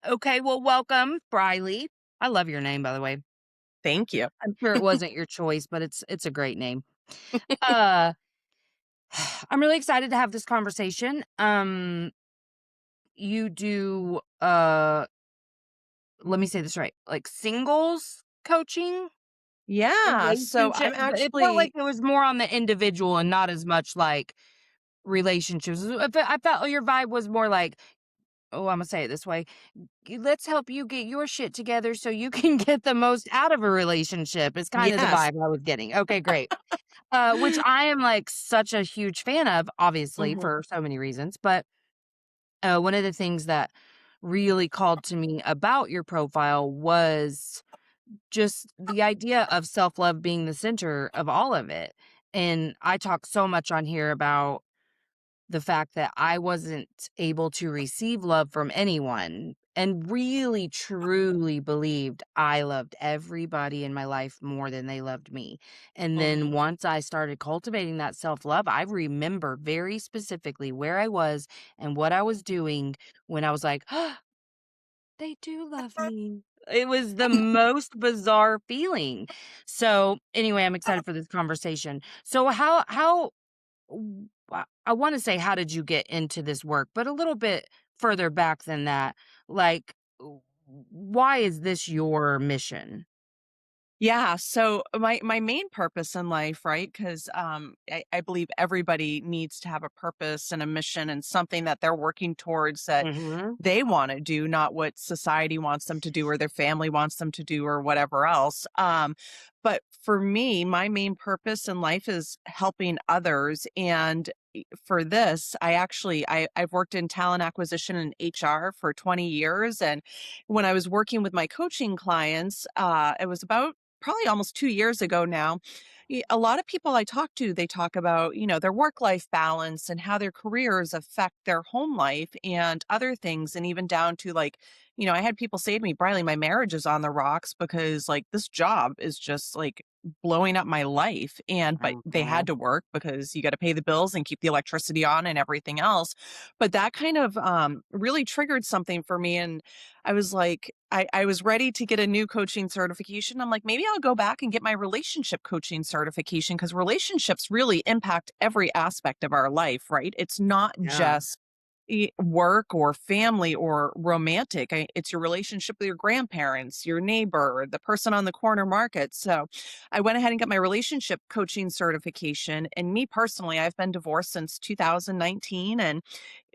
Okay, well, welcome, Brylye. I love your name, by the way. Thank you. I'm sure it wasn't your choice, but it's a great name. Uh, I'm really excited to have this conversation. You do, let me say this right, like singles coaching, Yeah, so relationship. I'm It felt like actually it was more on the individual and not as much like relationships. I felt your vibe was more like, oh, I'm gonna say it this way. Let's help you get your shit together so you can get the most out of a relationship is kind of the yes. vibe I was getting. Okay, great. Which I am like such a huge fan of, obviously, Mhm, for so many reasons. But one of the things that really called to me about your profile was just the idea of self love being the center of all of it. And I talk so much on here about the fact that I wasn't able to receive love from anyone and really truly believed I loved everybody in my life more than they loved me. And then mhm. once I started cultivating that self-love, I remember very specifically where I was and what I was doing when I was like, "Oh, they do love me." It was the most bizarre feeling. So, anyway, I'm excited for this conversation. So I wanna say, how did you get into this work? But a little bit further back than that, like, why is this your mission? Yeah, so my main purpose in life, right? Because I believe everybody needs to have a purpose and a mission and something that they're working towards that Mhm. they wanna do, not what society wants them to do or their family wants them to do or whatever else. But for me, my main purpose in life is helping others, and for this, I've worked in talent acquisition and HR for 20 years, and when I was working with my coaching clients, it was about probably almost 2 years ago now. A lot of people I talk to, they talk about, their work-life balance and how their careers affect their home life and other things, and even down to, like, I had people say to me, "Briley, my marriage is on the rocks because, like, this job is just, like, blowing up my life," but they had Mhm. to work because you gotta pay the bills and keep the electricity on and everything else. But that kind of, really triggered something for me, and I was like, I was ready to get a new coaching certification. I'm like, maybe I'll go back and get my relationship coaching certification because relationships really impact every aspect of our life, right? It's not Yeah. just work or family or romantic. It's your relationship with your grandparents, your neighbor, the person on the corner market. So I went ahead and got my relationship coaching certification. And me personally, I've been divorced since 2019 and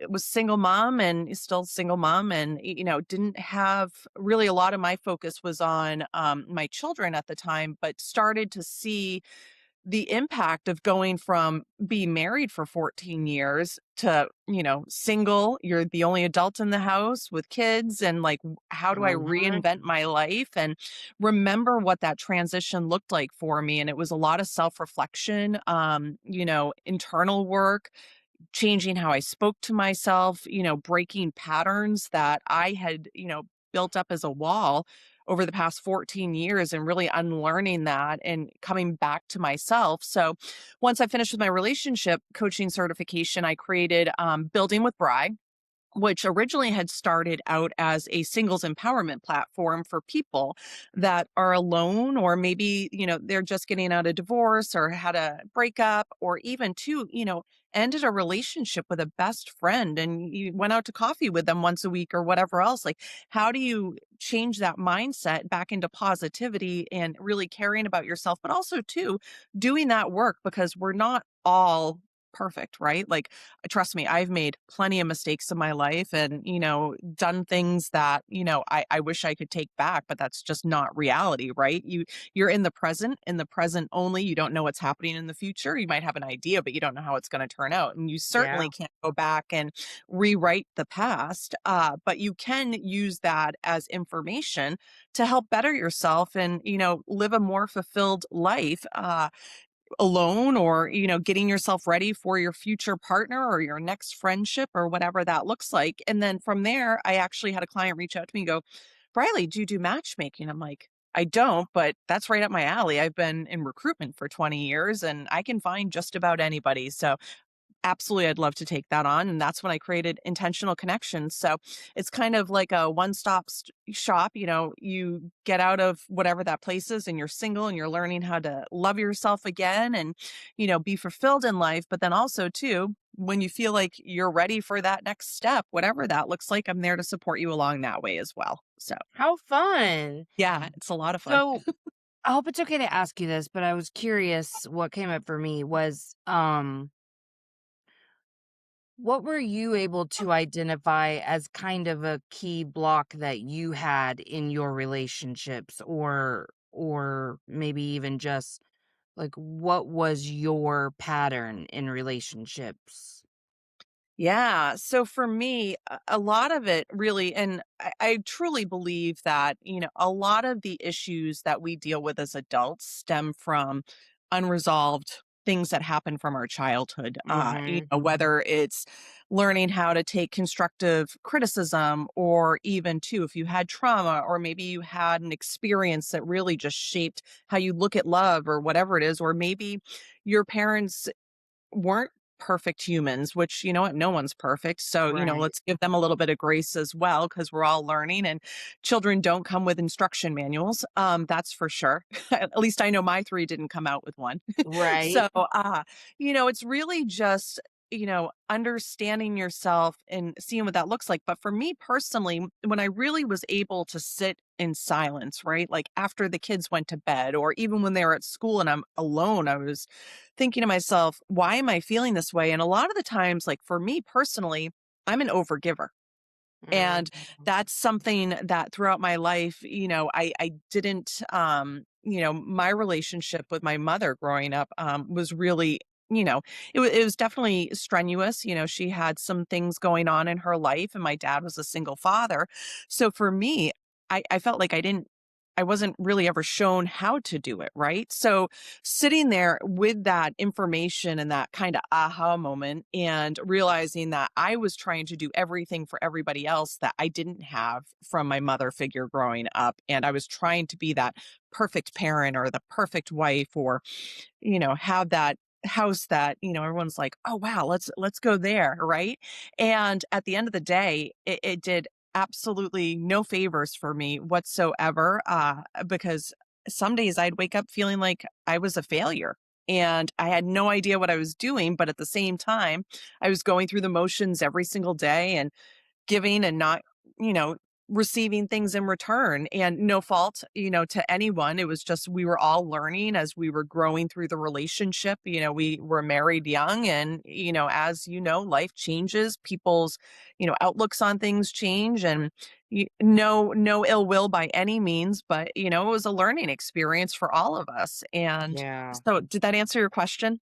was single mom and still single mom, and didn't have really, a lot of my focus was on my children at the time, but started to see the impact of going from being married for 14 years to, single. You're the only adult in the house with kids, and like, how do I Mhm. reinvent my life and remember what that transition looked like for me? And it was a lot of self reflection, internal work, changing how I spoke to myself, breaking patterns that I had, built up as a wall over the past 14 years and really unlearning that and coming back to myself. So once I finished with my relationship coaching certification, I created Building with Bride, which originally had started out as a singles empowerment platform for people that are alone, or maybe, they're just getting out of divorce or had a breakup, or even to, ended a relationship with a best friend and you went out to coffee with them once a week or whatever else. Like, how do you change that mindset back into positivity and really caring about yourself, but also too doing that work, because we're not all perfect, right? Like, trust me, I've made plenty of mistakes in my life and, done things that, I wish I could take back, but that's just not reality, right? You're in the present only. You don't know what's happening in the future. You might have an idea, but you don't know how it's going to turn out. And you Yeah. certainly can't go back and rewrite the past. But you can use that as information to help better yourself and, live a more fulfilled life. Alone, or getting yourself ready for your future partner or your next friendship or whatever that looks like. And then from there, I actually had a client reach out to me and go, "Briley, do you do matchmaking?" I'm like, "I don't, but that's right up my alley. I've been in recruitment for 20 years and I can find just about anybody." So Absolutely, I'd love to take that on, and that's when I created intentional connections. So it's kind of like a one-stop shop. You get out of whatever that place is, and you're single, and you're learning how to love yourself again, and be fulfilled in life. But then also too, when you feel like you're ready for that next step, whatever that looks like, I'm there to support you along that way as well. So How fun. yeah, it's a lot of fun. So, I hope it's okay to ask you this, but I was curious what came up for me was, what were you able to identify as kind of a key block that you had in your relationships, or maybe even just, like, what was your pattern in relationships? Yeah. So for me, a lot of it really, and I truly believe that, a lot of the issues that we deal with as adults stem from unresolved things that happen from our childhood. Mhm. Whether it's learning how to take constructive criticism, or even too, if you had trauma, or maybe you had an experience that really just shaped how you look at love or whatever it is, or maybe your parents weren't perfect humans, which, you know what, no one's perfect. So, Right. let's give them a little bit of grace as well, because we're all learning, and children don't come with instruction manuals. That's for sure. At least I know my three didn't come out with one. Right. So, it's really just, understanding yourself and seeing what that looks like. But for me personally, when I really was able to sit in silence, right? Like after the kids went to bed, or even when they were at school and I'm alone, I was thinking to myself, why am I feeling this way? And a lot of the times, like for me personally, I'm an overgiver. And Mhm. that's something that throughout my life, I didn't, my relationship with my mother growing up was really, it was definitely strenuous. She had some things going on in her life, and my dad was a single father. So for me, I felt like I wasn't really ever shown how to do it. Right. So sitting there with that information and that kind of aha moment, and realizing that I was trying to do everything for everybody else that I didn't have from my mother figure growing up. And I was trying to be that perfect parent or the perfect wife, or, have that house that, everyone's like, oh wow, let's go there. Right. And at the end of the day, it did absolutely no favors for me whatsoever. Because some days I'd wake up feeling like I was a failure, and I had no idea what I was doing. But at the same time, I was going through the motions every single day, and giving and not, you know, receiving things in return, and no fault, to anyone. It was just we were all learning as we were growing through the relationship. We were married young, and, as life changes, people's, outlooks on things change, and no ill will by any means, but it was a learning experience for all of us. And Yeah. so did that answer your question?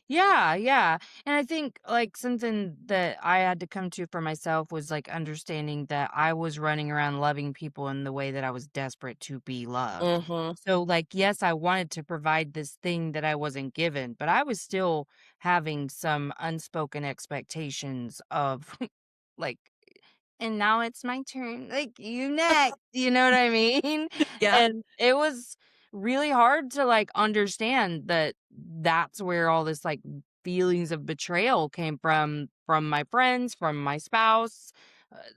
Yeah, yeah. And I think like something that I had to come to for myself was like understanding that I was running around loving people in the way that I was desperate to be loved. Mhm. So like yes, I wanted to provide this thing that I wasn't given, but I was still having some unspoken expectations of like, and now it's my turn. Like, you next. You know what I mean? Yeah. And it was really hard to like understand that that's where all this like feelings of betrayal came from my friends, from my spouse,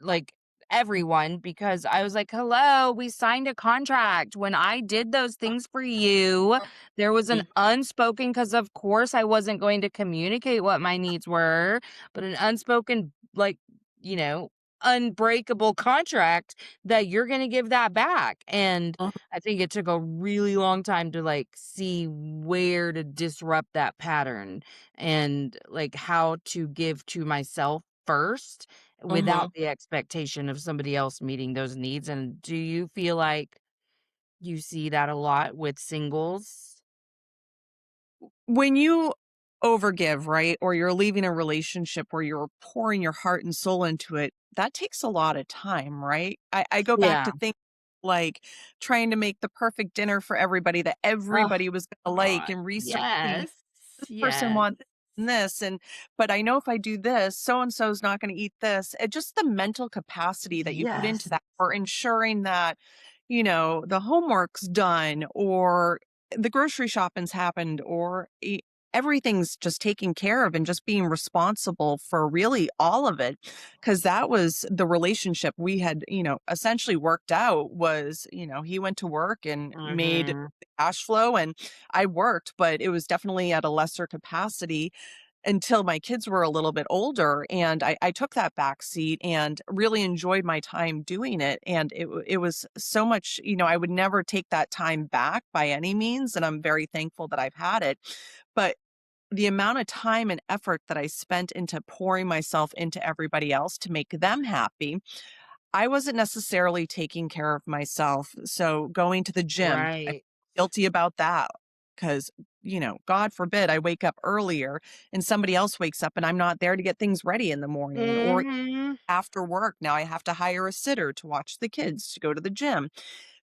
like everyone, because I was like, "Hello, we signed a contract. When I did those things for you, there was an unspoken, because of course I wasn't going to communicate what my needs were, but an unspoken like, you know, unbreakable contract that you're going to give that back." And Mhm. I think it took a really long time to like see where to disrupt that pattern, and like how to give to myself first without Mhm. the expectation of somebody else meeting those needs. And do you feel like you see that a lot with singles? When you overgive, right? Or you're leaving a relationship where you're pouring your heart and soul into it, that takes a lot of time, right? I go back Yeah. to think like trying to make the perfect dinner for everybody that Oh everybody was gonna like, God. and researching Yes. this person Yes. wants this, and but I know if I do this, so and so is not going to eat this. It just the mental capacity that you put into Yes. that for ensuring that, the homework's done, or the grocery shopping's happened, or everything's just taken care of and just being responsible for really all of it. Cause that was the relationship we had, essentially worked out was, he went to work and made Mhm. cash flow and I worked, but it was definitely at a lesser capacity until my kids were a little bit older, and I took that back seat and really enjoyed my time doing it, and it was so much, I would never take that time back by any means, and I'm very thankful that I've had it, but the amount of time and effort that I spent into pouring myself into everybody else to make them happy, I wasn't necessarily taking care of myself. So going to the gym, I Right. feel guilty about that because, God forbid I wake up earlier and somebody else wakes up and I'm not there to get things ready in the morning or Mhm. after work. Now I have to hire a sitter to watch the kids to go to the gym.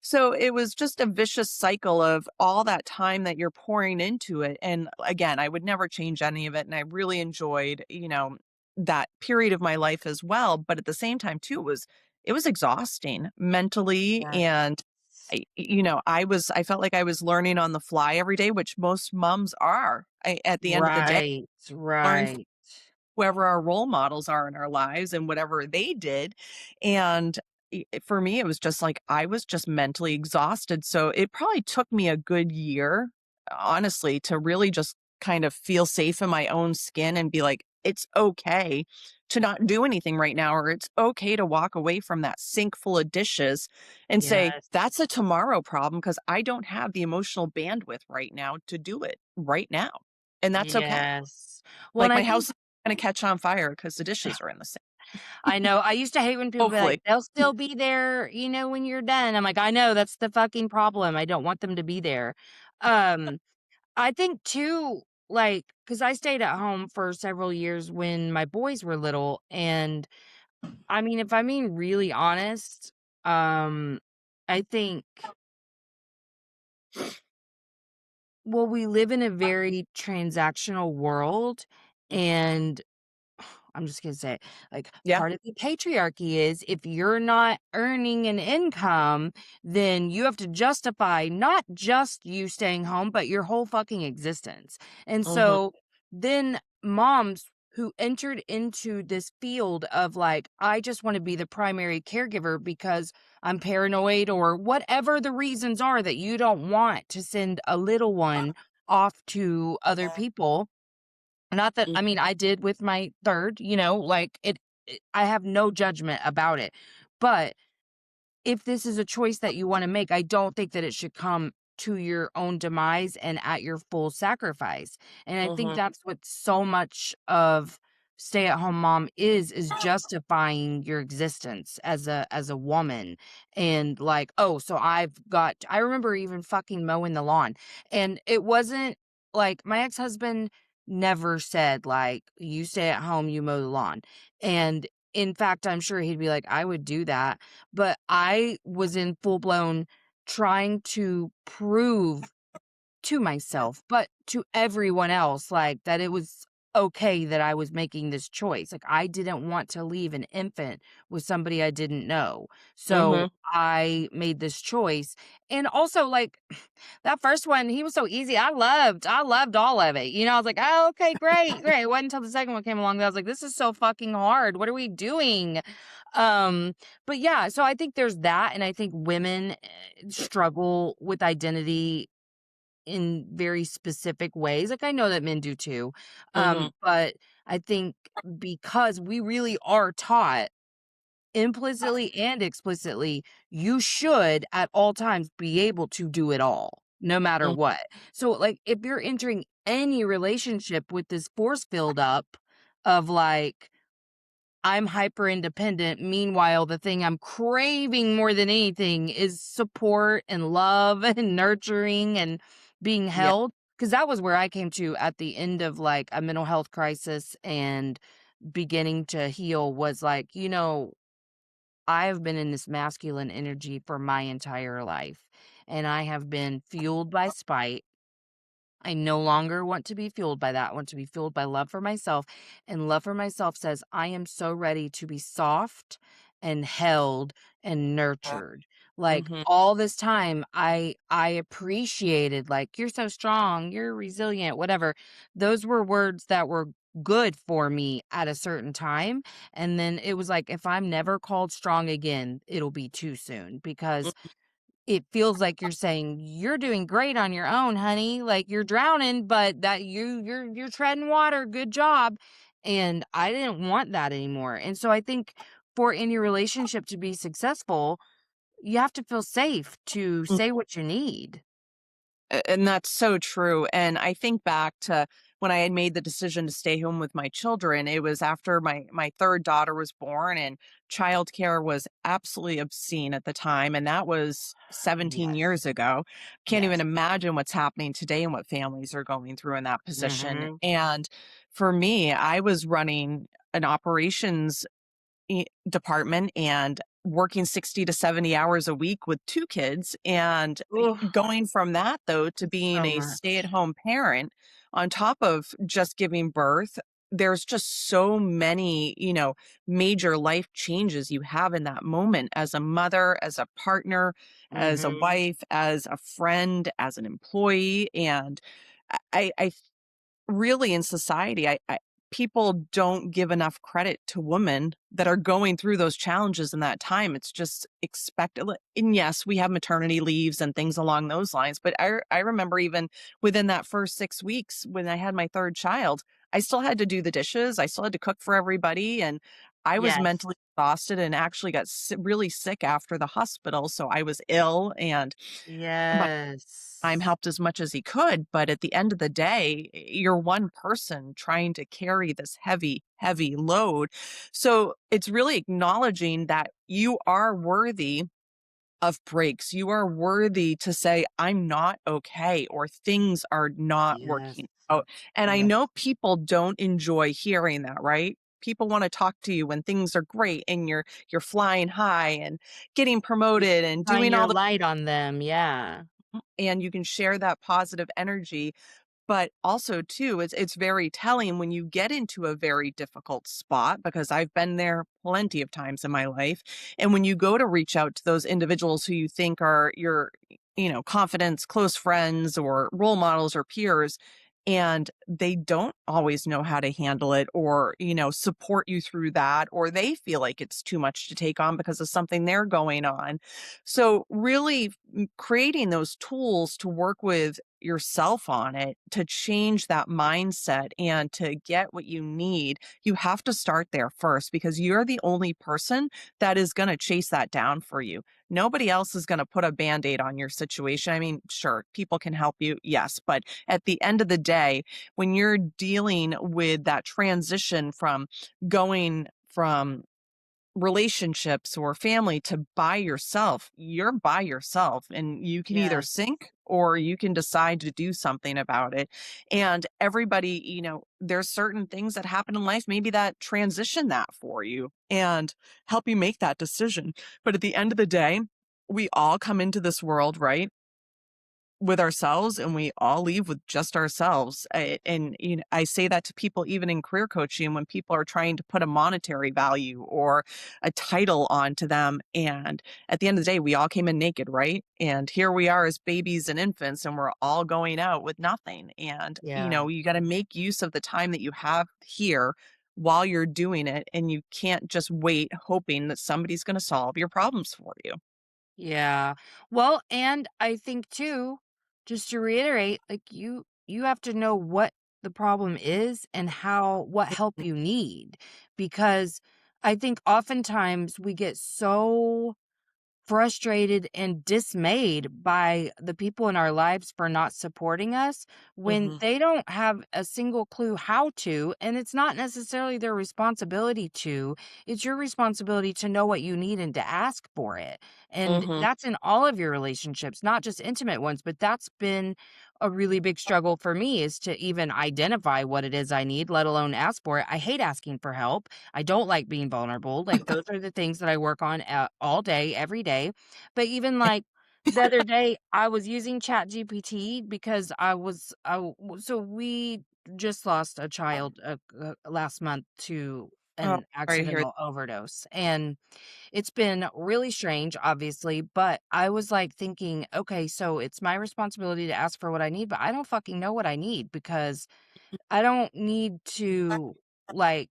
So it was just a vicious cycle of all that time that you're pouring into it. And again, I would never change any of it. And I really enjoyed, that period of my life as well. But at the same time, too, it was exhausting mentally Yes. and I felt like I was learning on the fly every day, which most moms are. At the end of the day, Right, learn right. whoever our role models are in our lives and whatever they did. And for me, it was just like I was just mentally exhausted. So it probably took me a good year, honestly, to really just kind of feel safe in my own skin and be like, it's okay to not do anything right now, or it's okay to walk away from that sink full of dishes and say, Yes. that's a tomorrow problem because I don't have the emotional bandwidth right now to do it right now. And that's okay. Yes. Well, and Like I my think house is gonna catch on fire because the dishes are in the sink, I know, I used to hate when people be like, hopefully. "They'll still be there, when you're done." I'm like, "I know, that's the fucking problem, I don't want them to be there." Um, I think too, like, because I stayed at home for several years when my boys were little, and, I mean, if I'm being really honest, um, I think well, we live in a very transactional world, and I'm just gonna say, like, Yeah. part of the patriarchy is if you're not earning an income, then you have to justify not just you staying home, but your whole fucking existence. And Mhm, so then moms who entered into this field of like, I just want to be the primary caregiver because I'm paranoid or whatever the reasons are that you don't want to send a little one off to other people not that mm, I mean, I did with my 3rd, like, I have no judgment about it, but if this is a choice that you wanna make, I don't think that it should come to your own demise and at your full sacrifice, and I think mhm, that's what so much of stay-at-home mom is justifying your existence as a woman, and like, "Oh, so I remember even fucking mowing the lawn, and it wasn't like, my ex-husband never said, like, "You stay at home, you mow the lawn," and in fact, I'm sure he'd be like, "I would do that." But I was in full blown trying to prove to myself, but to everyone else, like, that it was okay that I was making this choice. Like, I didn't want to leave an infant with somebody I didn't know. So mhm. I made this choice. And also, like, that first one, he was so easy. I loved all of it. I was like, oh, okay, great, great. It wasn't until the second one came along that I was like, this is so fucking hard. What are we doing? Um, but yeah, so I think there's that. And I think women struggle with identity in very specific ways. Like I know that men do too. Mhm, But I think because we really are taught implicitly and explicitly, you should at all times be able to do it all, no matter mm, what. So like if you're entering any relationship with this force filled up of like I'm hyper independent. Meanwhile, the thing I'm craving more than anything is support and love and nurturing and being yeah, held. Cause that was where I came to at the end of like a mental health crisis and beginning to heal was like, I have been in this masculine energy for my entire life and I have been fueled by spite. I no longer want to be fueled by that. I want to be fueled by love for myself. And love for myself says, I am so ready to be soft and held and nurtured. Like, Mhm. all this time, I appreciated, like, "You're so strong, you're resilient," whatever. Those were words that were good for me at a certain time, and then it was like, if I'm never called strong again, it'll be too soon because it feels like you're saying, "You're doing great on your own, honey, like, you're drowning, but that you're treading water, good job," and I didn't want that anymore, and so I think for any relationship to be successful, you have to feel safe to say what you need. And that's so true, and I think back to when I had made the decision to stay home with my children. It was after my 3rd daughter was born, and childcare was absolutely obscene at the time, and that was 17 Yes, years ago. Can't even yes. imagine what's happening today and what families are going through in that position, Mhm, and for me, I was running an operations department and working 60 to 70 hours a week with 2 kids, and oof, going from that though to being so a much. stay-at-home parent on top of just giving birth. There's just so many, major life changes you have in that moment as a mother, as a partner, as a Mhm, wife, as a friend, as an employee, and I really in society, I people don't give enough credit to women that are going through those challenges in that time. It's just expected. And yes, we have maternity leaves and things along those lines, but I remember even within that first 6 weeks when I had my 3rd child, I still had to do the dishes, I still had to cook for everybody, and I was yes, mentally exhausted and actually got really sick after the hospital, so I was ill, and time yes, helped as much as he could, but at the end of the day, you're one person trying to carry this heavy, heavy load. So it's really acknowledging that you are worthy of breaks. You are worthy to say, I'm not okay, or things are not yes, working out. And I yes. know people don't enjoy hearing that, right? People want to talk to you when things are great and you're flying high and getting You promoted and shine doing your all the light on them, yeah. and you can share that positive energy. But also too, it's very telling when you get into a very difficult spot, because I've been there plenty of times in my life. And when you go to reach out to those individuals who you think are your, confidants, close friends, or role models or peers, and they don't always know how to handle it, or, support you through that, or they feel like it's too much to take on because of something they're going on. So really creating those tools to work with yourself on it, to change that mindset and to get what you need, you have to start there first, because you're the only person that is going to chase that down for you. Nobody else is going to put a band-aid on your situation. I mean, sure, people can help you, yes, but at the end of the day, when you're dealing with that transition from going from relationships or family to by yourself, you're by yourself, and you can either Yes. sink or you can decide to do something about it. And everybody, there's certain things that happen in life, maybe that transition that for you and help you make that decision. But at the end of the day, we all come into this world, right? With ourselves, and we all leave with just ourselves. And I say that to people even in career coaching when people are trying to put a monetary value or a title onto them. And at the end of the day, we all came in naked, right? And here we are as babies and infants, and we're all going out with nothing. And Yeah. you got to make use of the time that you have here while you're doing it, and you can't just wait hoping that somebody's going to solve your problems for you. Yeah. Well, and I think too, just to reiterate, like you have to know what the problem is and what help you need because I think oftentimes we get so frustrated and dismayed by the people in our lives for not supporting us when Hmm. they don't have a single clue how to. And it's not necessarily their responsibility to, it's your responsibility to know what you need and to ask for it. And Hmm. that's in all of your relationships, not just intimate ones, but that's been a really big struggle for me is to even identify what it is I need, let alone ask for it. I hate asking for help. I don't like being vulnerable. Like those are the things that I work on all day, every day. But even like the other day, I was using Chat GPT because so we just lost a child last month to Oh, an sorry to hear. accidental overdose, and it's been really strange, obviously, but I was, like, thinking, "Okay, so it's my responsibility to ask for what I need, but I don't fucking know what I need because I don't need to, like,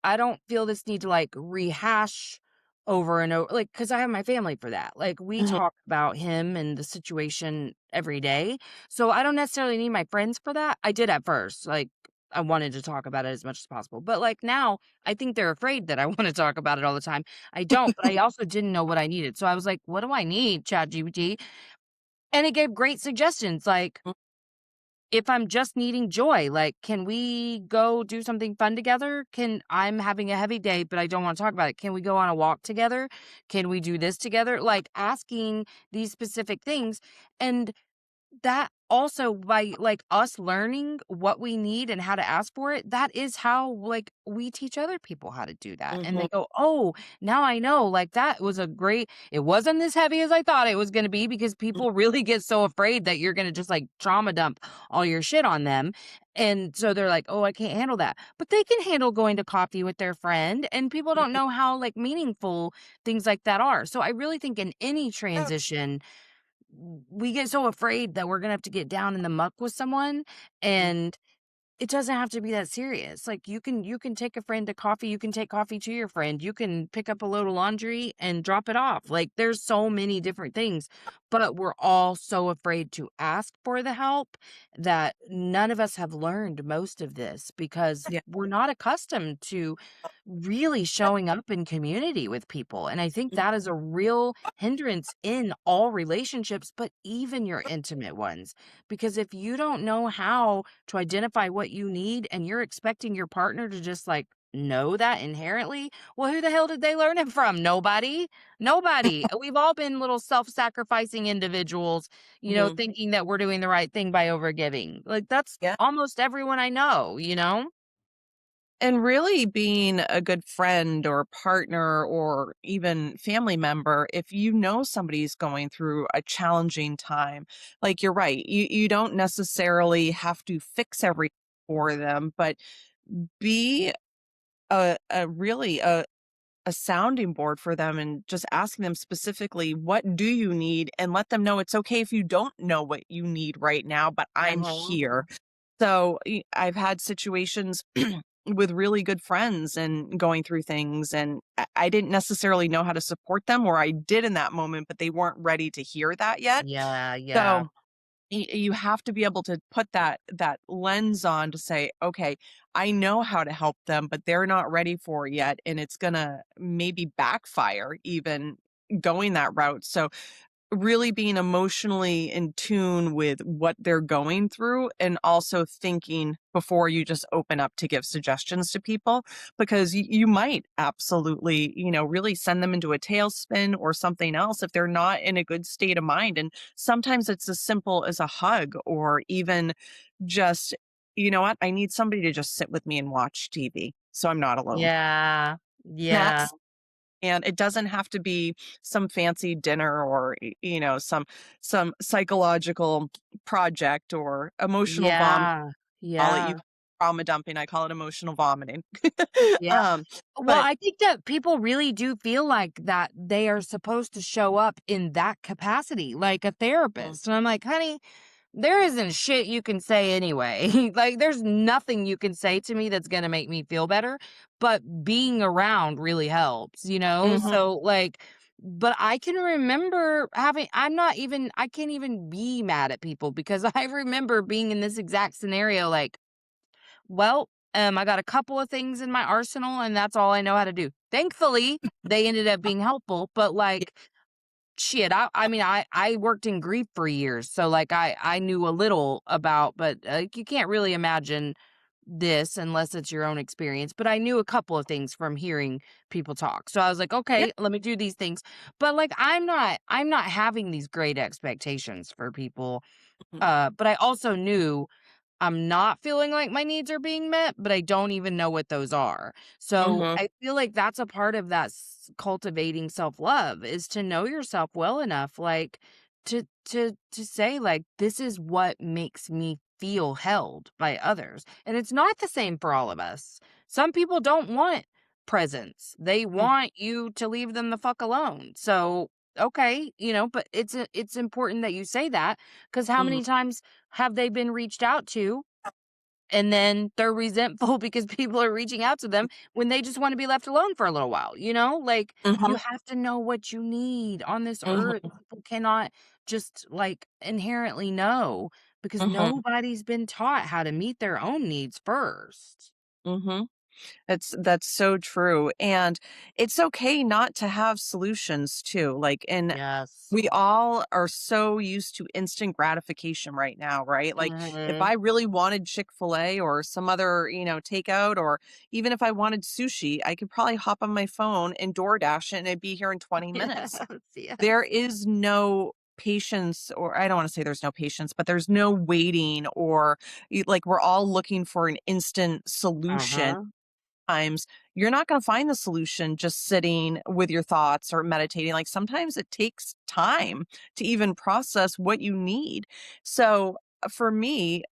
I don't feel this need to, like, rehash over and over, like, because I have my family for that. Like, we Mhm, talk about him and the situation every day, so I don't necessarily need my friends for that. I did at first, like, I wanted to talk about it as much as possible, but, like, now I think they're afraid that I wanna talk about it all the time. I don't, but I also didn't know what I needed, so I was like, "What do I need, ChatGPT?" And it gave great suggestions, like, if I'm just needing joy, like, can we go do something fun together? I'm having a heavy day, but I don't want to talk about it. Can we go on a walk together? Can we do this together? Like asking these specific things. And that also by, like, us learning what we need and how to ask for it, that is how, like, we teach other people how to do that, and mhm, they go, "Oh, now I know, like, that was a great it wasn't as heavy as I thought it was gonna be," because mhm, people really get so afraid that you're gonna just, like, trauma dump all your shit on them, and so they're like, "Oh, I can't handle that," but they can handle going to coffee with their friend, and people don't mhm. know how, like, meaningful things like that are, so I really think in any Yeah, transition we get so afraid that we're gonna have to get down in the muck with someone, mhm, and it doesn't have to be that serious. Like, you can take a friend to coffee, you can take coffee to your friend, you can pick up a load of laundry and drop it off. Like, there's so many different things, but we're all so afraid to ask for the help that none of us have learned most of this because yeah, we're not accustomed to really showing up in community with people. And I think mhm, that is a real hindrance in all relationships, but even your intimate ones. Because if you don't know how to identify what you need and you're expecting your partner to just like know that inherently, well, who the hell did they learn it from? Nobody. Nobody. We've all been little self-sacrificing individuals, mhm. thinking that we're doing the right thing by overgiving. Like that's Yeah. almost everyone I know? And really being a good friend or partner or even family member, if you know somebody's going through a challenging time, like you're right, you don't necessarily have to fix everything for them, but be a really a sounding board for them and just asking them specifically, what do you need? And let them know it's okay if you don't know what you need right now, but I'm Uh-huh. here. So, I've had situations with really good friends and going through things, and I didn't necessarily know how to support them, or I did in that moment, but they weren't ready to hear that yet. Yeah, yeah. So, you have to be able to put that lens on to say, "Okay, I know how to help them, but they're not ready for it yet, and it's gonna maybe backfire even going that route." So, really being emotionally in tune with what they're going through and also thinking before you just open up to give suggestions to people because you might absolutely, really send them into a tailspin or something else if they're not in a good state of mind. And sometimes it's as simple as a hug or even just, you know what, I need somebody to just sit with me and watch TV so I'm not alone. Yeah. Yeah. That's and it doesn't have to be some fancy dinner or, some psychological project or emotional vom Yeah. call it, you Yeah. trauma dumping, I call it emotional vomiting. Yeah. Um, Well, but I think that people really do feel like that they are supposed to show up in that capacity, like a Mhm, therapist. And I'm like, honey, there isn't shit you can say anyway. Like, there's nothing you can say to me that's gonna make me feel better, but being around really helps? mhm, So, like, but I can remember I can't even be mad at people because I remember being in this exact scenario, like, well, I got a couple of things in my arsenal, and that's all I know how to do. Thankfully, they ended up being helpful, but, yeah, like, shit, I mean, I worked in grief for years, so, like, I knew a little about but, you can't really imagine this unless it's your own experience, but I knew a couple of things from hearing people talk. So I was like, yeah, "Okay, let me do these things." But, like, I'm not having these great expectations for people, mhm, but I also knew I'm not feeling like my needs are being met, but I don't even know what those are. So mhm, I feel like that's a part of that cultivating self-love is to know yourself well enough, like to say like, this is what makes me feel held by others. And it's not the same for all of us. Some people don't want presents. They Mm, want you to leave them the fuck alone. So, okay, but it's important that you say that, cuz how mhm, many times have they been reached out to and then they're resentful because people are reaching out to them when they just want to be left alone for a little while, you know? Like, you mhm, have to know what you need on this earth. mhm, People cannot just like inherently know because mhm, nobody's been taught how to meet their own needs first. mhm. That's so true, and it's okay not to have solutions too, like, and Yes. we all are so used to instant gratification right now, right? Like, if Mhm. I really wanted Chick-fil-A or some other, takeout, or even if I wanted sushi, I could probably hop on my phone and DoorDash it, and it'd be here in 20 minutes. Yes, There yes. is no patience, or I don't wanna say there's no patience, but there's no waiting, or, like, we're all looking for an instant solution Uh-huh. times. You're not going to find the solution just sitting with your thoughts or meditating. Like, sometimes it takes time to even process what you need. So for me,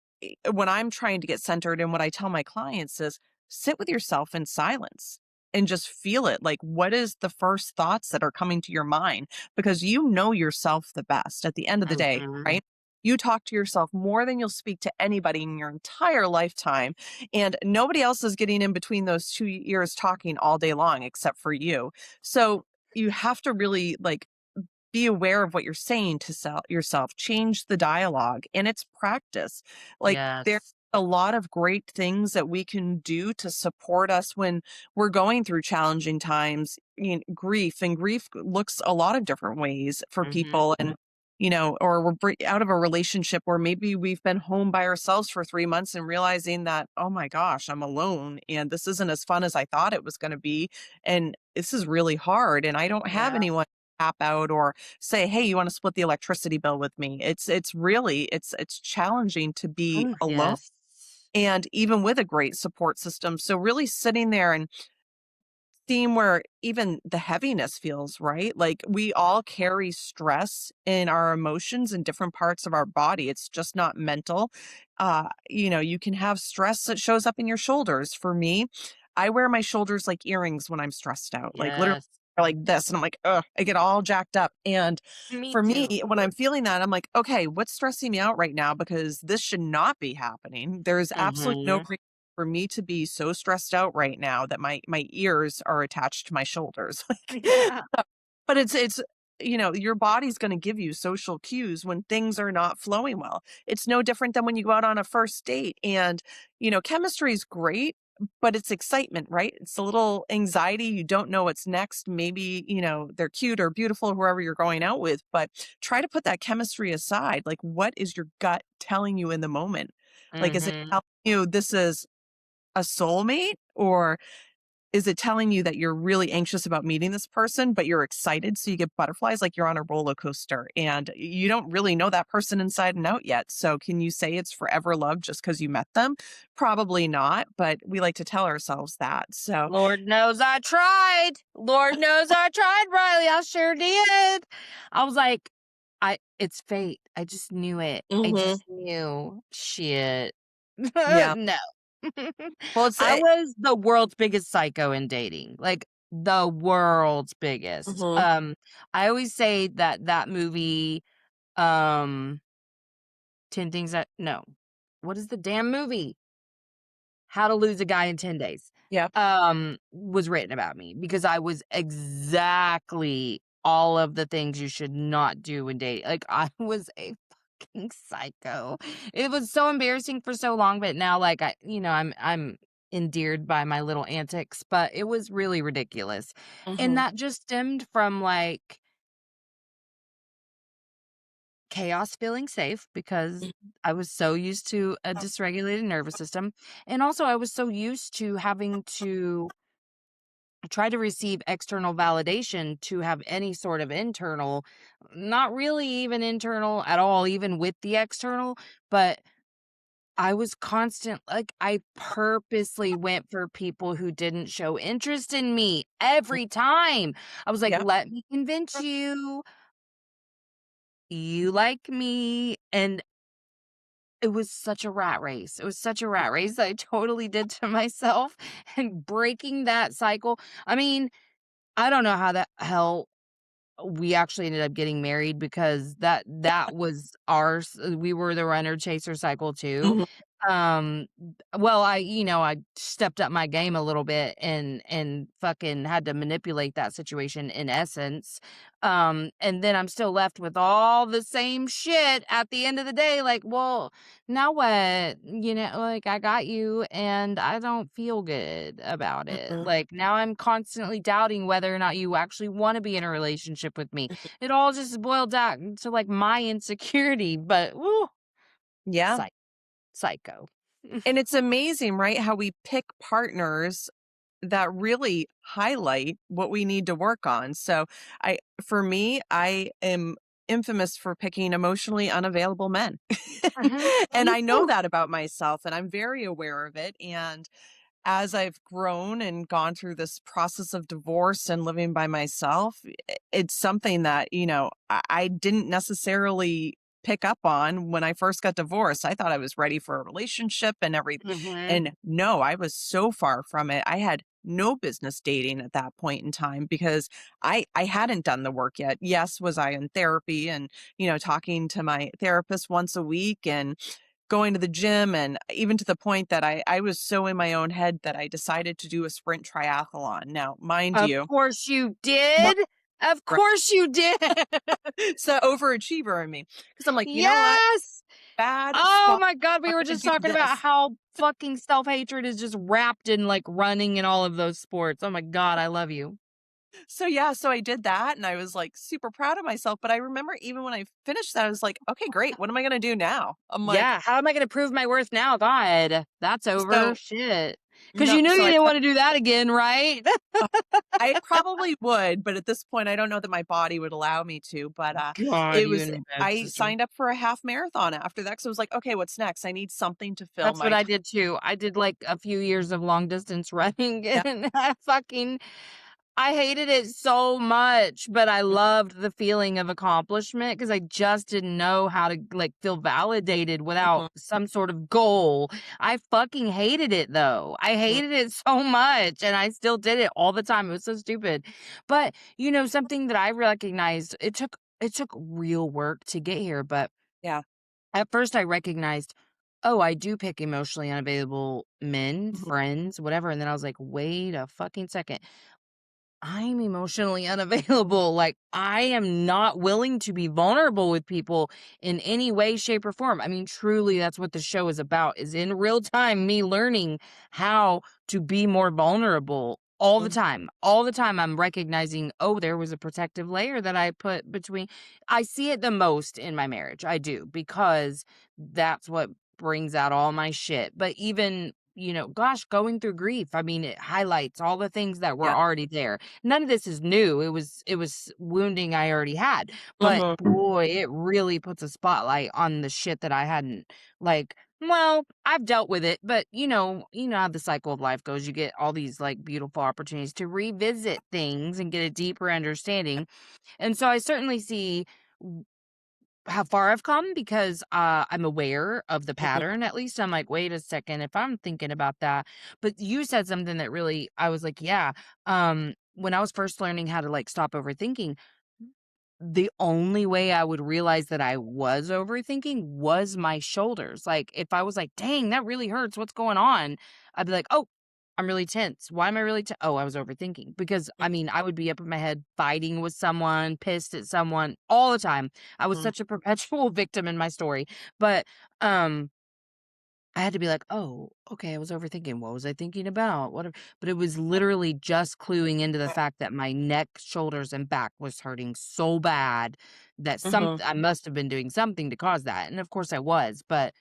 when I'm trying to get centered, and what I tell my clients is sit with yourself in silence and just feel it. Like, what is the first thoughts that are coming to your mind? Because you know yourself the best at the end of the day, Mhm. right? You talk to yourself more than you'll speak to anybody in your entire lifetime, and nobody else is getting in between those 2 ears talking all day long except for you. So, you have to really, like, be aware of what you're saying to yourself, change the dialogue, and it's practice. Like, there's Yes. a lot of great things that we can do to support us when we're going through challenging times. Grief looks a lot of different ways for Mhm. people, and or we're out of a relationship where maybe we've been home by ourselves for 3 months and realizing that, oh my gosh, I'm alone and this isn't as fun as I thought it was going to be, and this is really hard, and I don't have Yeah. anyone to tap out or say, "Hey, you wanna split the electricity bill with me?" It's really it's challenging to be Ooh, alone, yes. and even with a great support system. So really sitting there and seeing where even the heaviness feels, right? Like, we all carry stress in our emotions in different parts of our body. It's just not mental. You can have stress that shows up in your shoulders. For me, I wear my shoulders like earrings when I'm stressed out, like literally Yes. like this. And I'm like, ugh, I get all jacked up. And Me for too. me, when I'm feeling that, I'm like, okay, what's stressing me out right now? Because this should not be happening. There's absolutely no Mhm. for me to be so stressed out right now that my ears are attached to my shoulders. Like, Yeah. but it's your body's going to give you social cues when things are not flowing well. It's no different than when you go out on a first date, and chemistry is great, but it's excitement, right? It's a little anxiety. You don't know what's next. Maybe they're cute or beautiful, whoever you're going out with, but try to put that chemistry aside. Like, what is your gut telling you in the moment? Like, is it Mhm. telling you this is a soulmate, or is it telling you that you're really anxious about meeting this person, but you're excited, so you get butterflies, like you're on a roller coaster and you don't really know that person inside and out yet? So can you say it's forever love just because you met them? Probably not, but we like to tell ourselves that. So Lord knows I tried. Lord knows I tried, Riley. I sure did. I was like, it's fate. I just knew it. I Mhm. just knew. Shit. Yeah. No. Well, it's I was the world's biggest psycho in dating. Like the world's biggest. mhm. I always say that movie, um 10 things that no. What is the damn movie? How to Lose a Guy in 10 Days, Yeah. was written about me because I was exactly all of the things you should not do in dating. Like, I was a fucking psycho. It was so embarrassing for so long, but now, like, I'm endeared by my little antics, but it was really ridiculous. And Mhm. that just stemmed from, like, chaos feeling safe because Mhm. I was so used to a dysregulated nervous system, and also I was so used to having to try to receive external validation to have any sort of internal, not really even internal at all, even with the external, but I was constant like, I purposely went for people who didn't show interest in me every time. I was like, Yeah. "Let me convince you, you like me," and it was such a rat race. It was such a rat race that I totally did to myself, and breaking that cycle. I mean, I don't know how the hell we actually ended up getting married because that was ours. We were the runner chaser cycle too. Mhm, Well, I stepped up my game a little bit and fucking had to manipulate that situation in essence. And then I'm still left with all the same shit at the end of the day. Like, well, now what? Like I got you and I don't feel good about it. mhm, Like now I'm constantly doubting whether or not you actually want to be in a relationship with me. mhm. It all just boiled down to like my insecurity, but woo, Yeah, psych psycho. and it's amazing, right, how we pick partners that really highlight what we need to work on. So, for me, I am infamous for picking emotionally unavailable men. Mhm. And Me I know too. that about myself, and I'm very aware of it, and as I've grown and gone through this process of divorce and living by myself, it's something that, I didn't necessarily pick up on when I first got divorced. I thought I was ready for a relationship and everything. Mhm. And no, I was so far from it. I had no business dating at that point in time because I hadn't done the work yet. Yes, was I in therapy and, talking to my therapist once a week and going to the gym, and even to the point that I was so in my own head that I decided to do a sprint triathlon. Now, mind Of you, course you my did. Of right, course you did. it's the overachiever in me because 'cause I'm like, "You know what? Yes. Bad Oh spot my god, we were to just do talking about this." how fucking self-hatred is just wrapped in, like, running and all of those sports. Oh my god, I love you. So, yeah, so I did that, and I was, like, super proud of myself, but I remember even when I finished that, I was like, "Okay, great. What am I gonna do now?" I'm like, Yeah, how am I gonna prove my worth now? God, that's over. so Shit. Because no, you knew so you I didn't wanna do that again, right? uh, I probably would, but at this point, I don't know that my body would allow me to, but, God, it you was and me both, I sister. signed up for a half marathon after that because I was like, "Okay, what's next? I need something to fill That's what my I time." did too. I did, like, a few years of long distance running, Yeah, and I hated it so much, but I mm, loved the feeling of accomplishment because I just didn't know how to, like, feel validated without mhm, some sort of goal. I fucking hated it, though. I mm, hated it so much, and I still did it all the time. It was so stupid. But, something that I recognized, it took real work to get here, but yeah, at first I recognized, "Oh, I do pick emotionally unavailable men, mhm, friends, whatever," and then I was like, "Wait a fucking second. I'm emotionally unavailable. Like, I am not willing to be vulnerable with people in any way, shape, or form." I mean, truly, that's what the show is about, is in real time, me learning how to be more vulnerable all the mhm, time. All the time, I'm recognizing, oh, there was a protective layer that I put between. I see it the most in my marriage. I do, because that's what brings out all my shit. But even, gosh, going through grief, I mean, it highlights all the things that were yeah, already there. None of this is new. It was wounding I already had. But mhm, boy, it really puts a spotlight on the shit that I hadn't, like, well, I've dealt with it, but you know how the cycle of life goes. You get all these like beautiful opportunities to revisit things and get a deeper understanding. And so I certainly see how far I've come because, I'm aware of the mhm, pattern, at least I'm like, "Wait a second, if I'm thinking about that." But you said something that really I was like, "Yeah." When I was first learning how to, like, stop overthinking, the only way I would realize that I was overthinking was my shoulders. Like, if I was like, "Dang, that really hurts. What's going on?" I'd be like, "Oh, I'm really tense. Why am I really Oh, I was overthinking." Because, I mean, I would be up in my head fighting with someone, pissed at someone all the time. I was mhm, such a perpetual victim in my story. But, I had to be like, "Oh, okay, I was overthinking. What was I thinking about? What?" But it was literally just cluing into the fact that my neck, shoulders, and back was hurting so bad that mhm, I must have been doing something to cause that, and of course I was, but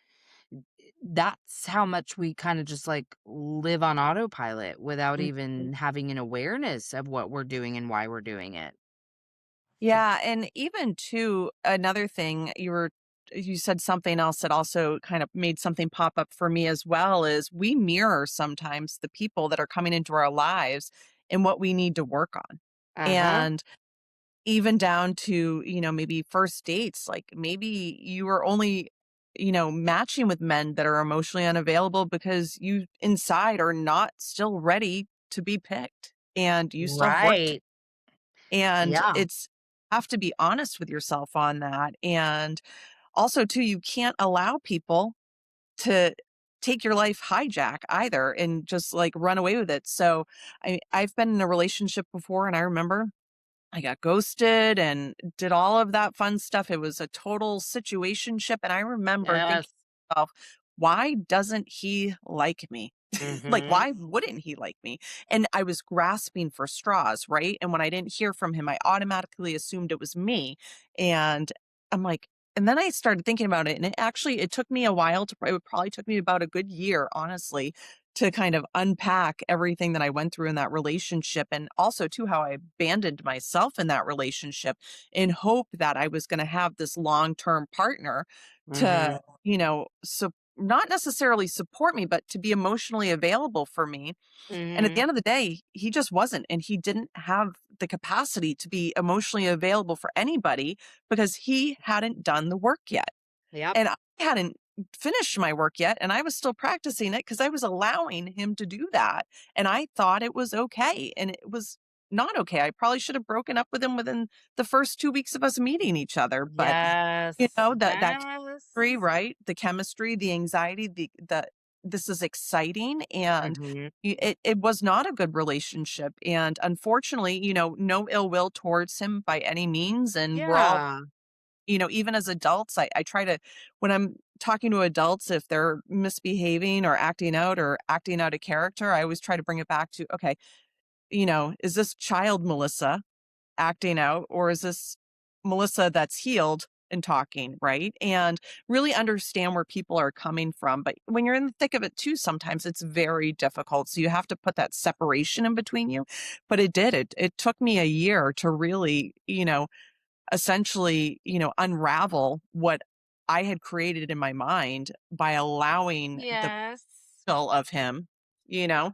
that's how much we kinda just, like, live on autopilot without mhm. even having an awareness of what we're doing and why we're doing it. Yeah, and even too, another thing you said something else that also kind of made something pop up for me as well is we mirror sometimes the people that are coming into our lives and what we need to work on. Uh-huh. And even down to, maybe first dates, like maybe you were only matching with men that are emotionally unavailable because you inside are not still ready to be picked and you still have work to, Right. and Yeah. it's have to be honest with yourself on that. And also too, you can't allow people to take your life hijack either and just like run away with it. So I've been in a relationship before and I remember I got ghosted and did all of that fun stuff. It was a total situationship. And I remember thinking Yes. to myself, why doesn't he like me? Like, Mhm. why wouldn't he like me? And I was grasping for straws, right? And when I didn't hear from him, I automatically assumed it was me. And I'm like, and then I started thinking about it. And it took me a while it probably took me about a good year, honestly, to kind of unpack everything that I went through in that relationship. And also, too, how I abandoned myself in that relationship in hope that I was going to have this long term partner Mhm. to, not necessarily support me, but to be emotionally available for me. And at the Mhm. end of the day, he just wasn't. And he didn't have the capacity to be emotionally available for anybody because he hadn't done the work yet. Yep. And I hadn't finished my work yet. And I was still practicing it because I was allowing him to do that. And I thought it was okay. And it was not okay. I probably should have broken up with him within the first 2 weeks of us meeting each other. But Yes. that chemistry, Yes. right? The chemistry, the anxiety, the this is exciting, and Mhm. it was not a good relationship, and unfortunately, no ill will towards him by any means, and we're all, Yeah. even as adults, I try to, when I'm talking to adults, if they're misbehaving or acting out of character, I always try to bring it back to, okay, is this child Melissa acting out, or is this Melissa that's healed and talking, right? And really understand where people are coming from. But when you're in the thick of it too, sometimes it's very difficult. So you have to put that separation in between you. But it did. It took me a year to really, essentially, unravel what I had created in my mind by allowing the Yes. potential of him, you know,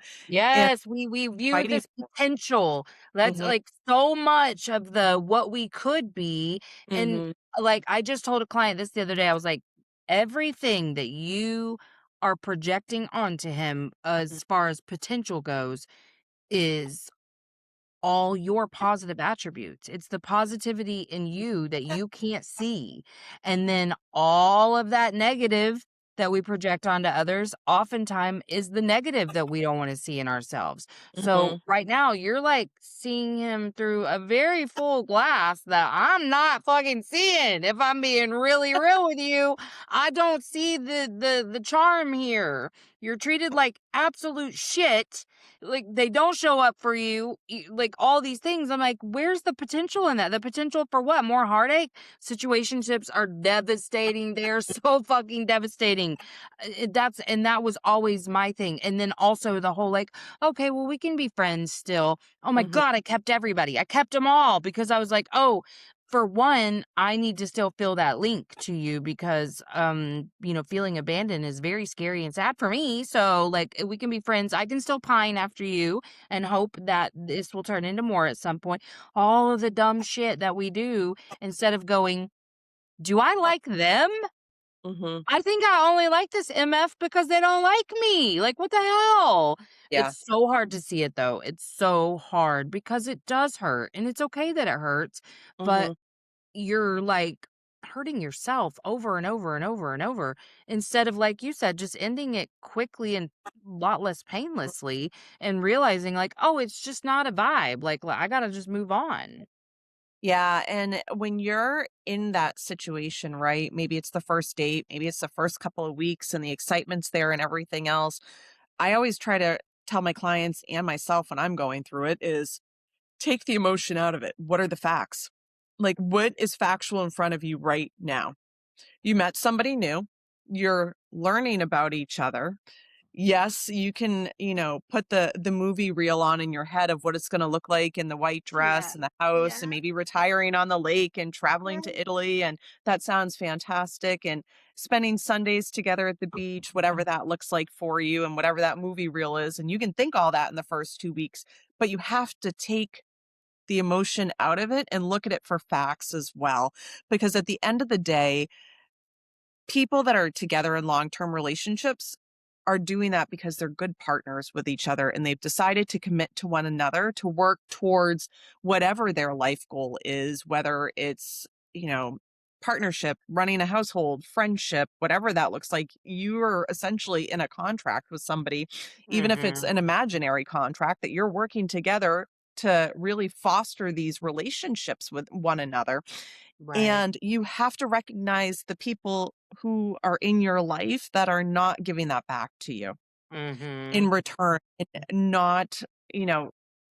and Yes, we viewed fighting. this potential. That's, Hmm. like, so much of the what we could be, and, Hmm. like, I just told a client this the other day, I was like, "Everything that you are projecting onto him as far as potential goes is all your positive attributes. It's the positivity in you that you can't see. And then all of that negative that we project onto others oftentimes is the negative that we don't want to see in ourselves. So Hmm. right now you're like seeing him through a very full glass that I'm not fucking seeing. If I'm being really real with you, I don't see the charm here. You're treated like absolute shit, like they don't show up for you, like all these things. I'm like, where's the potential in that? The potential for what? More heartache? Situationships are devastating. They're so fucking devastating. That was always my thing. And then also the whole like, okay, well we can be friends still. Oh my Hmm. god, I kept everybody. I kept them all because I was like, oh, for one, I need to still feel that link to you because feeling abandoned is very scary and sad for me. So like we can be friends. I can still pine after you and hope that this will turn into more at some point. All of the dumb shit that we do instead of going, do I like them? Hmm. I think I only like this MF because they don't like me. Like, what the hell? Yeah. It's so hard to see it though. It's so hard because it does hurt and it's okay that it hurts. But Hmm. you're, like, hurting yourself over and over and over and over instead of, like you said, just ending it quickly and a lot less painlessly and realizing, like, "Oh, it's just not a vibe, like, I gotta just move on." Yeah, and when you're in that situation, right? Maybe it's the first date, maybe it's the first couple of weeks and the excitement's there and everything else. I always try to tell my clients and myself when I'm going through it is take the emotion out of it. What are the facts? Like, what is factual in front of you right now? You met somebody new, you're learning about each other. Yes, you can, put the movie reel on in your head of what it's gonna look like in the white dress Yeah. and the house and Yeah. maybe retiring on the lake and traveling to Right. Italy, and that sounds fantastic, and spending Sundays together at the beach, whatever that looks like for you and whatever that movie reel is, and you can think all that in the first 2 weeks, but you have to take the emotion out of it and look at it for facts as well, because at the end of the day, people that are together in long-term relationships are doing that because they're good partners with each other and they've decided to commit to one another to work towards whatever their life goal is, whether it's, you know, partnership, running a household, friendship, whatever that looks like. You are essentially in a contract with somebody, even if it's Mhm. an imaginary contract that you're working together to really foster these relationships with one another. Right. And you have to recognize the people who are in your life that are not giving that back to you in Mhm. return, and not, you know,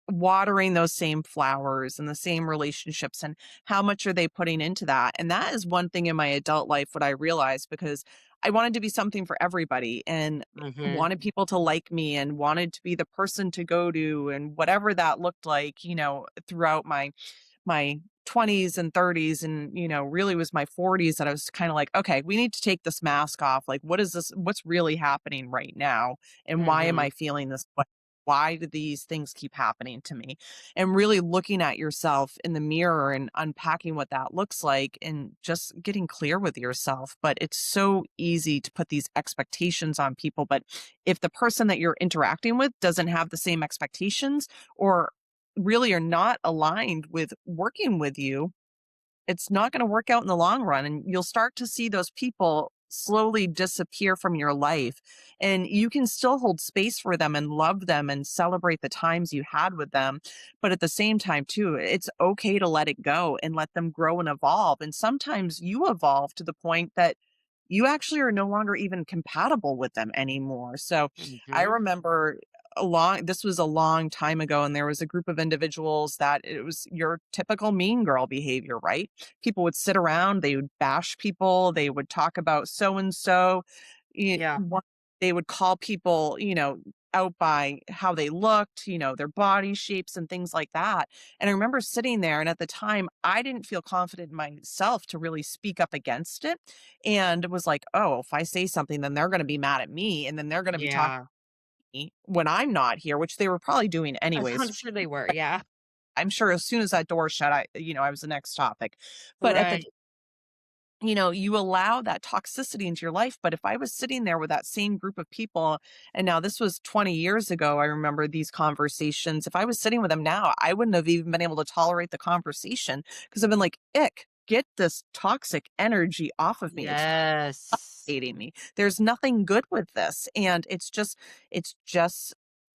watering those same flowers and the same relationships, and how much are they putting into that? And that is one thing in my adult life what I realized, because I wanted to be something for everybody and Mhm. wanted people to like me and wanted to be the person to go to, and whatever that looked like, you know, throughout my 20s and 30s, and really was my 40s that I was kind of like, okay, we need to take this mask off. Like, what's really happening right now, and why am Mhm. I feeling this way? Why do these things keep happening to me? And really looking at yourself in the mirror and unpacking what that looks like and just getting clear with yourself. But it's so easy to put these expectations on people. But if the person that you're interacting with doesn't have the same expectations, or really are not aligned with working with you, it's not going to work out in the long run. And you'll start to see those people slowly disappear from your life. And you can still hold space for them and love them and celebrate the times you had with them. But at the same time, too, it's okay to let it go and let them grow and evolve. And sometimes you evolve to the point that you actually are no longer even compatible with them anymore. So I Mhm. remember this was a long time ago, and there was a group of individuals that it was your typical mean girl behavior, right? People would sit around, they would bash people, they would talk about so and so. Yeah. They would call people, out by how they looked, their body shapes and things like that. And I remember sitting there, and at the time, I didn't feel confident in myself to really speak up against it. And it was like, oh, if I say something, then they're going to be mad at me. And then they're going to be talking Yeah. to me when I'm not here, which they were probably doing I'm anyways. sure they were, yeah. I'm sure as soon as that door shut, I was the next topic. But at the Right. you allow that toxicity into your life. But if I was sitting there with that same group of people, and now this was 20 years ago, I remember these conversations. If I was sitting with them now, I wouldn't have even been able to tolerate the conversation, because I've been like, ick, get this toxic energy off of me. It's Yes. hating me. There's nothing good with this. And it's just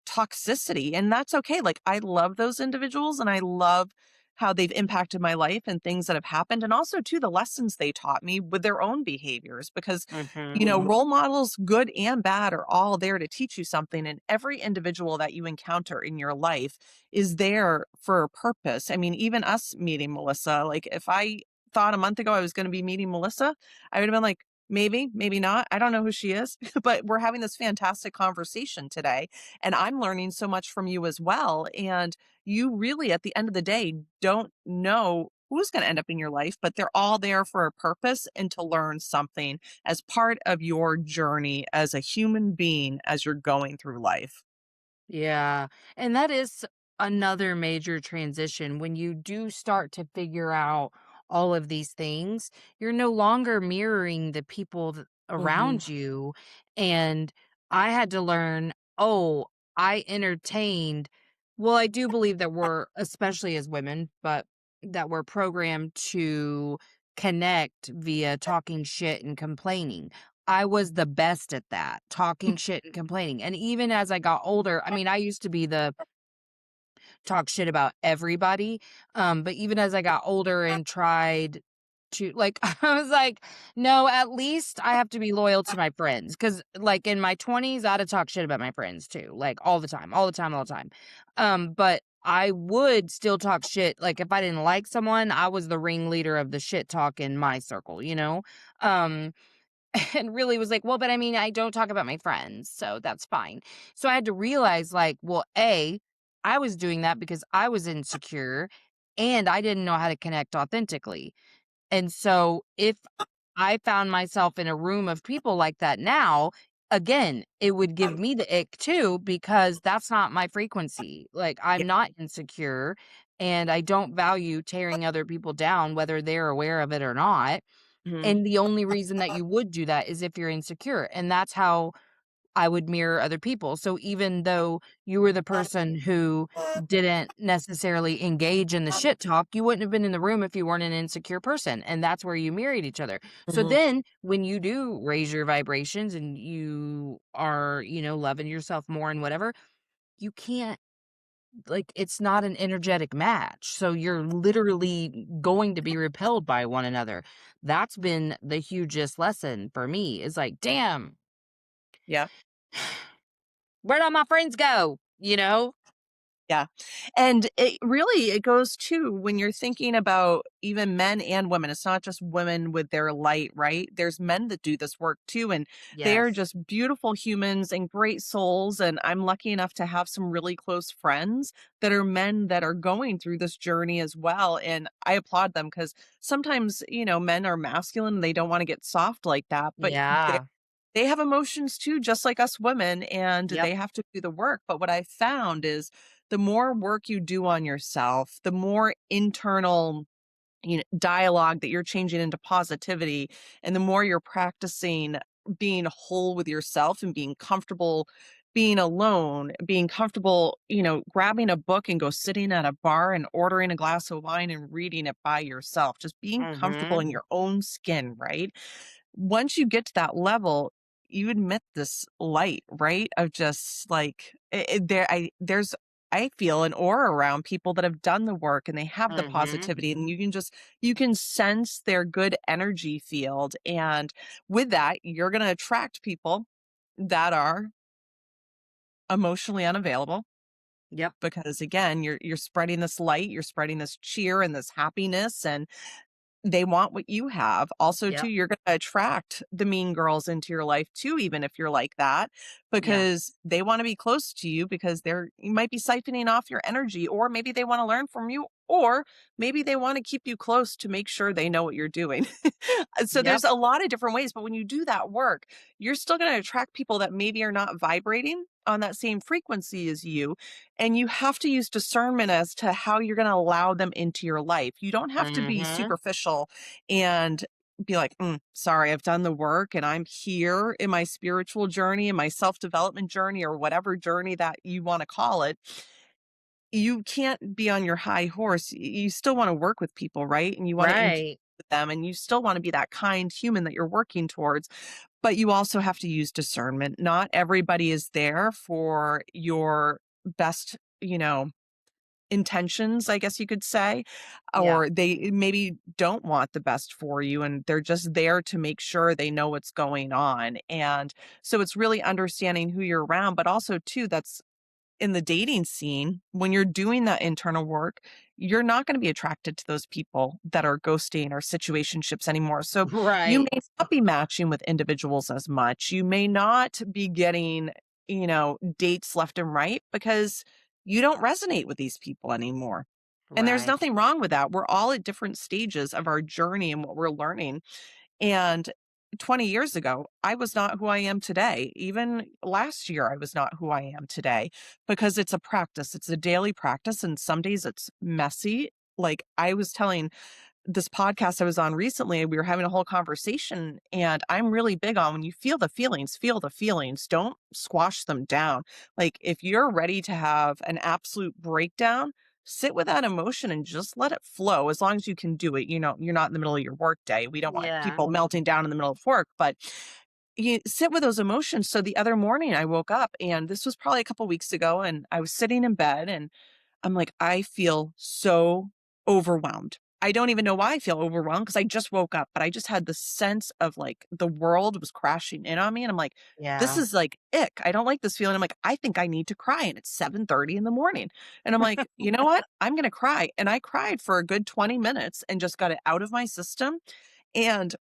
toxicity. And that's okay. Like, I love those individuals and I love how they've impacted my life and things that have happened. And also too the lessons they taught me with their own behaviors, because Mhm. role models, good and bad, are all there to teach you something. And every individual that you encounter in your life is there for a purpose. I mean, even us meeting Melissa, like if I thought a month ago I was going to be meeting Melissa, I would have been like, maybe, maybe not. I don't know who she is, but we're having this fantastic conversation today. And I'm learning so much from you as well. And you really, at the end of the day, don't know who's going to end up in your life, but they're all there for a purpose and to learn something as part of your journey as a human being as you're going through life. Yeah. And that is another major transition when you do start to figure out all of these things. You're no longer mirroring the people Hmm. around you. And I had to learn, oh, I entertained. Well, I do believe that we're, especially as women, but that we're programmed to connect via talking shit and complaining. I was the best at that, talking shit and complaining, and even as I got older, I mean, I used to be the talk shit about everybody, but even as I got older and tried to like, I was like, "No, at least I have to be loyal to my friends," because like, in my 20s, I'd have talk shit about my friends too, like, all the time, all the time, all the time, but I would still talk shit, like, if I didn't like someone, I was the ringleader of the shit talk in my circle, you know? Um and really was like, "Well, but I mean, I don't talk about my friends, so that's fine." So I had to realize, like, well, A, I was doing that because I was insecure and I didn't know how to connect authentically. And so if I found myself in a room of people like that now, again, it would give me the ick too because that's not my frequency. Like, Yeah. I'm not insecure and I don't value tearing other people down, whether they're aware of it or not. Mhm. And the only reason that you would do that is if you're insecure, and that's how I would mirror other people. So even though you were the person who didn't necessarily engage in the shit talk, you wouldn't have been in the room if you weren't an insecure person. And that's where you mirrored each other. So Mhm. then when you do raise your vibrations and you are, loving yourself more and whatever, you can't, like, it's not an energetic match. So you're literally going to be repelled by one another. That's been the hugest lesson for me, is like, damn, Yeah. where'd all my friends go? Yeah. And it goes too when you're thinking about even men and women. It's not just women with their light, right? There's men that do this work too. And they are Yes. just beautiful humans and great souls. And I'm lucky enough to have some really close friends that are men that are going through this journey as well. And I applaud them because sometimes, men are masculine and they don't want to get soft like that. But Yeah. they have emotions too, just like us women, and Yep. they have to do the work. But what I found is the more work you do on yourself, the more internal dialogue that you're changing into positivity, and the more you're practicing being whole with yourself and being comfortable being alone, being comfortable, grabbing a book and go sitting at a bar and ordering a glass of wine and reading it by yourself, just being comfortable Mhm. in your own skin, right? Once you get to that level, you admit this light, right? Of just like there's I feel an aura around people that have done the work and they have the Mhm. positivity, and you can sense their good energy field. And with that, you're going to attract people that are emotionally unavailable, Yep. because again, you're spreading this light, you're spreading this cheer and this happiness, and they want what you have. Also, too, Yep. you're gonna attract the mean girls into your life too, even if you're like that, Yeah. because they wanna be close to you because you might be siphoning off your energy, or maybe they wanna learn from you, or maybe they wanna keep you close to make sure they know what you're doing. So Yep. there's a lot of different ways, but when you do that work, you're still gonna attract people that maybe are not vibrating on that same frequency as you, and you have to use discernment as to how you're going to allow them into your life. You don't have to be Mhm. superficial and be like, sorry, I've done the work and I'm here in my spiritual journey, in my self development journey, or whatever journey that you want to call it. You can't be on your high horse. You still want to work with people, right? And you want to engage Right. with them, and you still want to be that kind human that you're working towards. But you also have to use discernment. Not everybody is there for your best, intentions, I guess you could say, Yeah. or they maybe don't want the best for you and they're just there to make sure they know what's going on. And so it's really understanding who you're around, but also too, that's in the dating scene, when you're doing that internal work, you're not going to be attracted to those people that are ghosting or situationships anymore. So you Right. may not be matching with individuals as much. You may not be getting, dates left and right because you don't resonate with these people anymore. And there's Right. nothing wrong with that. We're all at different stages of our journey and what we're learning. And 20 years ago, I was not who I am today. Even last year, I was not who I am today, because it's a practice. It's a daily practice. And some days it's messy. Like I was telling this podcast I was on recently, we were having a whole conversation, and I'm really big on when you feel the feelings, don't squash them down. Like if you're ready to have an absolute breakdown, sit with that emotion and just let it flow as long as you can do it. You're not in the middle of your work day. We don't want Yeah. people melting down in the middle of work, but you sit with those emotions. So the other morning I woke up, and this was probably a couple weeks ago, and I was sitting in bed and I'm like, I feel so overwhelmed. I don't even know why I feel overwhelmed because I just woke up, but I just had the sense of like the world was crashing in on me. And I'm like, this Yeah. is like ick. I don't like this feeling. I'm like, I think I need to cry. And it's 7:30 in the morning. And I'm like, you know what? I'm going to cry. And I cried for a good 20 minutes and just got it out of my system. And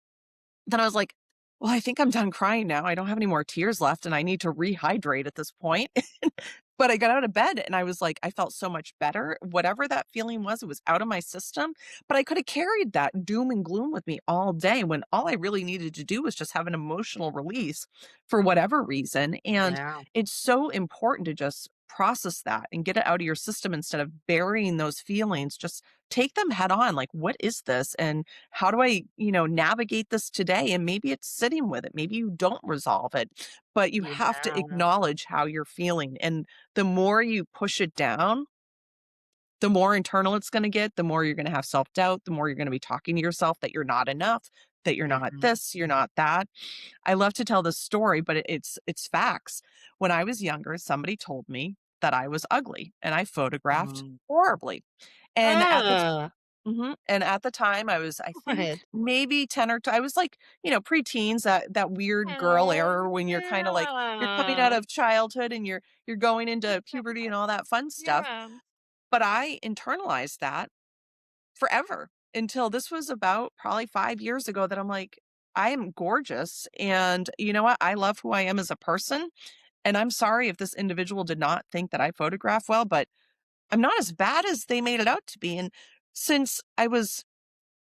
then I was like, well, I think I'm done crying now. I don't have any more tears left and I need to rehydrate at this point. But I got out of bed and I was like, I felt so much better. Whatever that feeling was, it was out of my system. But I could have carried that doom and gloom with me all day when all I really needed to do was just have an emotional release for whatever reason. And Yeah. it's so important to just process that and get it out of your system instead of burying those feelings. Just take them head on. Like, what is this? And how do I, navigate this today? And maybe it's sitting with it. Maybe you don't resolve it, but you have to Yeah. acknowledge how you're feeling. And the more you push it down, the more internal it's going to get, the more you're going to have self doubt, the more you're going to be talking to yourself that you're not enough, that you're not Mhm. this, you're not that. I love to tell this story, but it's facts. When I was younger, somebody told me that I was ugly and I photographed Mm. horribly. And at the Ugh. and at the time I was, I think, What? maybe 10 or I was like, preteens, that weird girl Oh, era when you're kind of like you're coming out yeah. of childhood and you're going into puberty and all that fun stuff. Yeah. But I internalized that forever until this was about probably 5 years ago that I'm like, I am gorgeous, and you know what? I love who I am as a person, and I'm sorry if this individual did not think that I photograph well, but I'm not as bad as they made it out to be. And since I was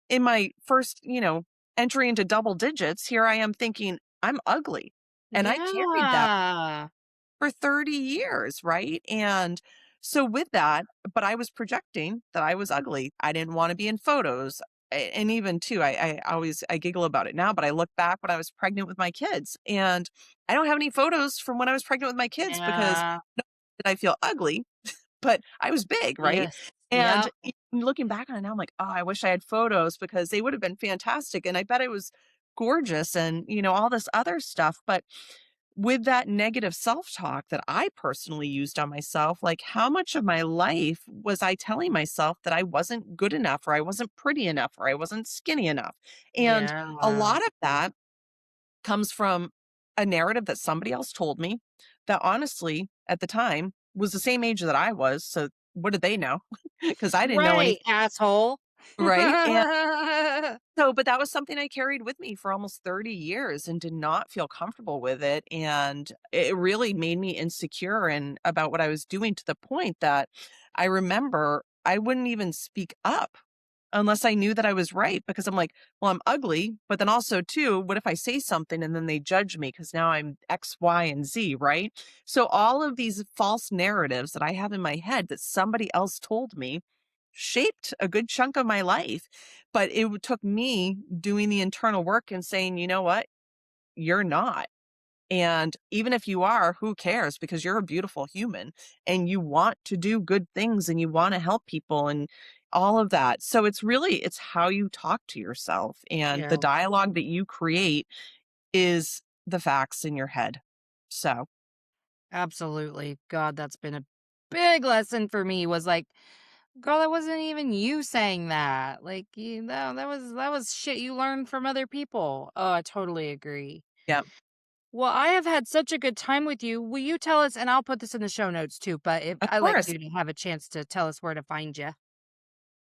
in my first, entry into double digits, here I am thinking I'm ugly, and I carried that Yeah. for 30 years, right? And so with that, but I was projecting that I was ugly. I didn't want to be in photos. And even too, I giggle about it now, but I look back when I was pregnant with my kids, and I don't have any photos from when I was pregnant with my kids because Yeah. did I feel ugly, but I was big, right? Yes. And Yep. looking back on it now, I'm like, oh, I wish I had photos because they would have been fantastic. And I bet I was gorgeous and, all this other stuff. But with that negative self-talk that I personally used on myself, like how much of my life was I telling myself that I wasn't good enough or I wasn't pretty enough or I wasn't skinny enough? And a Yeah. lot of that comes from a narrative that somebody else told me that honestly at the time was the same age that I was. So what did they know? Because I didn't know Right, anything, asshole. right? So, but that was something I carried with me for almost 30 years and did not feel comfortable with it. And it really made me insecure and about what I was doing to the point that I remember I wouldn't even speak up unless I knew that I was right because I'm like, well, I'm ugly, but then also too, what if I say something and then they judge me because now I'm X, Y, and Z, right? So all of these false narratives that I have in my head that somebody else told me shaped a good chunk of my life. But took me doing the internal work and saying, you know what? You're not. And even if you are, who cares? Because you're a beautiful human and you want to do good things and you want to help people and all of that. So it's how you talk to yourself and the Yeah, dialogue that you create is the facts in your head. So, absolutely. God, that's been a big lesson for me was like, girl, that wasn't even you saying that. Like, you know, that was shit you learned from other people. Oh, I totally agree. yeah, Well, I have had such a good time with you. Will you tell us, and I'll put this in the show notes too, but if of I like course. you to have a chance to tell us where to find you.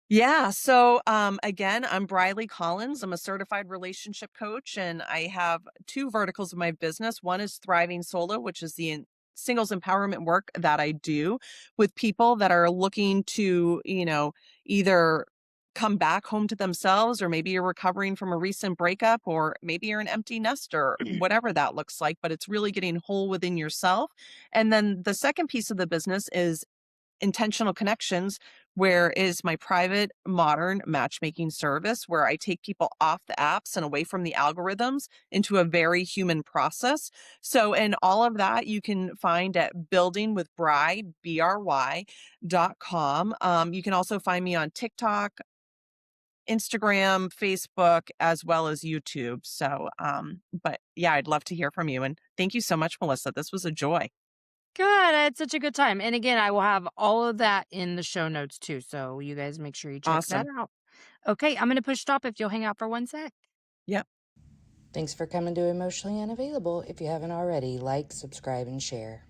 Yeah. So, again, I'm Brylye Collins. I'm a certified relationship coach, and I have two verticals of my business. One is Thriving Solo, which is the singles empowerment work that I do with people that are looking to, either come back home to themselves, or maybe you're recovering from a recent breakup, or maybe you're an empty nester, whatever that looks like, but it's really getting whole within yourself. And then the second piece of the business is Intentional Connections, where is my private modern matchmaking service where I take people off the apps and away from the algorithms into a very human process. So, and all of that you can find at buildingwithbry.com. You can also find me on TikTok, Instagram, Facebook, as well as YouTube. So, but yeah, I'd love to hear from you. And thank you so much, Melissa. This was a joy. Good. I had such a good time. And again, I will have all of that in the show notes too. So you guys make sure you check that Awesome. out. Okay, I'm going to push stop if you'll hang out for 1 sec. Yep. Thanks for coming to Emotionally Unavailable. If you haven't already, like, subscribe, and share.